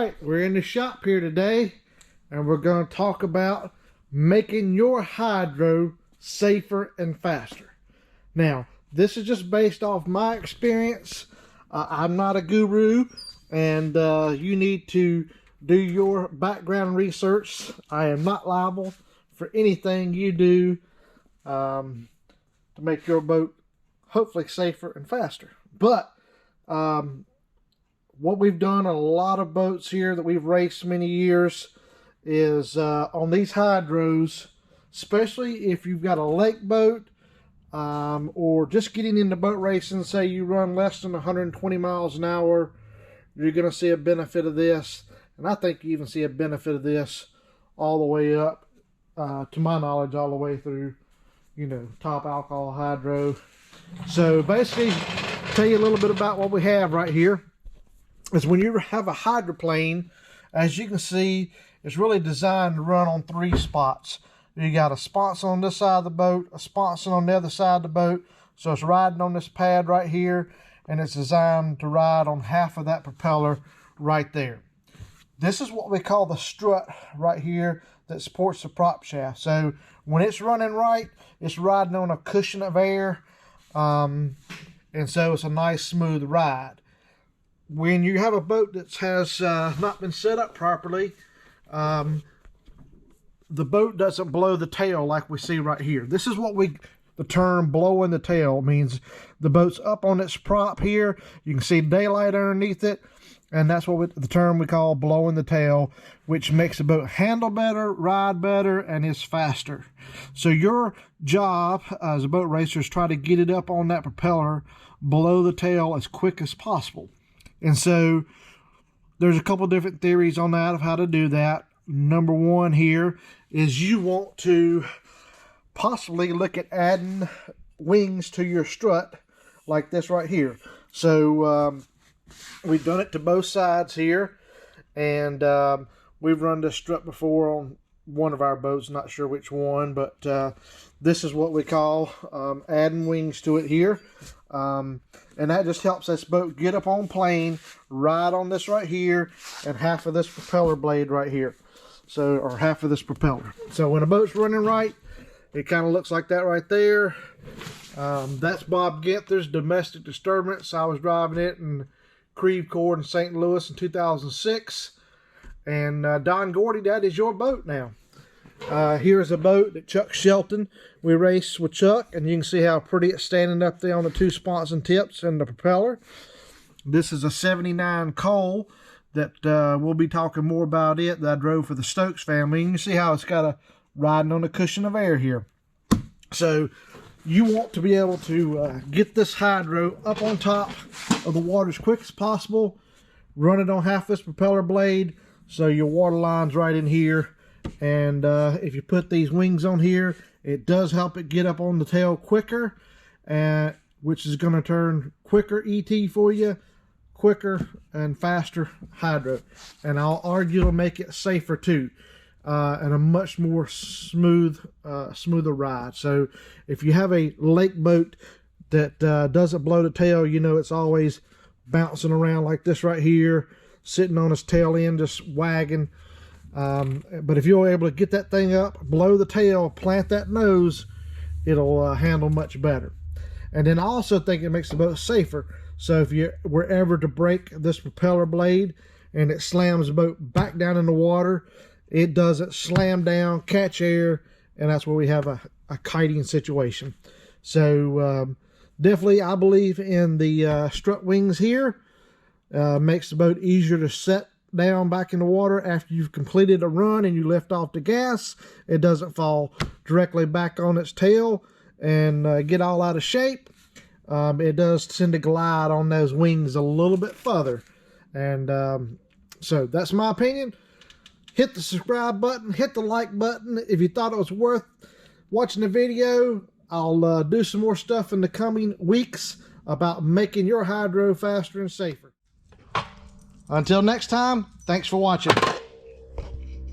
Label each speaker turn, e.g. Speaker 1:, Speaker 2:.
Speaker 1: right, we're in the shop here today, and we're going to talk about making your hydro safer and faster. Now, this is just based off my experience. I'm not a guru, and you need to do your background research. I am not liable for anything you do to make your boat hopefully safer and faster. But what we've done on a lot of boats here that we've raced many years is on these hydros, especially if you've got a lake boat or just getting into boat racing, say you run less than 120 miles an hour, you're going to see a benefit of this. And I think you even see a benefit of this all the way up, to my knowledge, all the way through, you know, top alcohol hydro. So basically, tell you a little bit about what we have right here. Is when you have a hydroplane, as you can see, it's really designed to run on 3 spots. You got a sponsor on this side of the boat, a sponsor on the other side of the boat. So it's riding on this pad right here, and it's designed to ride on half of that propeller right there. This is what we call the strut right here that supports the prop shaft. So when it's running right, it's riding on a cushion of air, and so it's a nice smooth ride. When you have a boat that has not been set up properly, the boat doesn't blow the tail like we see right here. This is what the term blowing the tail means. The boat's up on its prop here. You can see daylight underneath it. And that's what the term we call blowing the tail, which makes the boat handle better, ride better, and is faster. So your job as a boat racer is try to get it up on that propeller, blow the tail as quick as possible. And so there's a couple different theories on that of how to do that. Number one here is you want to possibly look at adding wings to your strut like this right here. So we've done it to both sides here, and we've run this strut before on one of our boats, not sure which one, but this is what we call adding wings to it here. And that just helps this boat get up on plane, ride on this right here, and half of this propeller blade right here. So, or half of this propeller. So when a boat's running right, it kind of looks like that right there. That's Bob Ginther's Domestic Disturbance. I was driving it in Creve Coeur in St. Louis in 2006. And Don Gordy, that is your boat now. Here's a boat that Chuck Shelton, we raced with Chuck, and you can see how pretty it's standing up there on the 2 sponson tips and the propeller. This is a 79 Cole that we'll be talking more about it that I drove for the Stokes family. You can see how it's got a riding on a cushion of air here. So you want to be able to get this hydro up on top of the water as quick as possible, run it on half this propeller blade so your water line's right in here. And if you put these wings on here, it does help it get up on the tail quicker, which is going to turn quicker ET for you, quicker and faster hydro. And I'll argue it'll make it safer too, and a much more smoother ride. So if you have a lake boat that doesn't blow the tail, you know it's always bouncing around like this right here, sitting on its tail end, just wagging. But if you're able to get that thing up, blow the tail, plant that nose, it'll handle much better. And then I also think it makes the boat safer. So if you were ever to break this propeller blade and it slams the boat back down in the water, it doesn't slam down, catch air, and that's where we have a kiting situation. So definitely I believe in the strut wings here. Makes the boat easier to set down back in the water after you've completed a run and you lift off the gas. It doesn't fall directly back on its tail and get all out of shape. It does tend to glide on those wings a little bit further. And so that's my opinion. Hit the subscribe button, hit the like button. If you thought it was worth watching the video, I'll do some more stuff in the coming weeks about making your hydro faster and safer. Until next time, thanks for watching.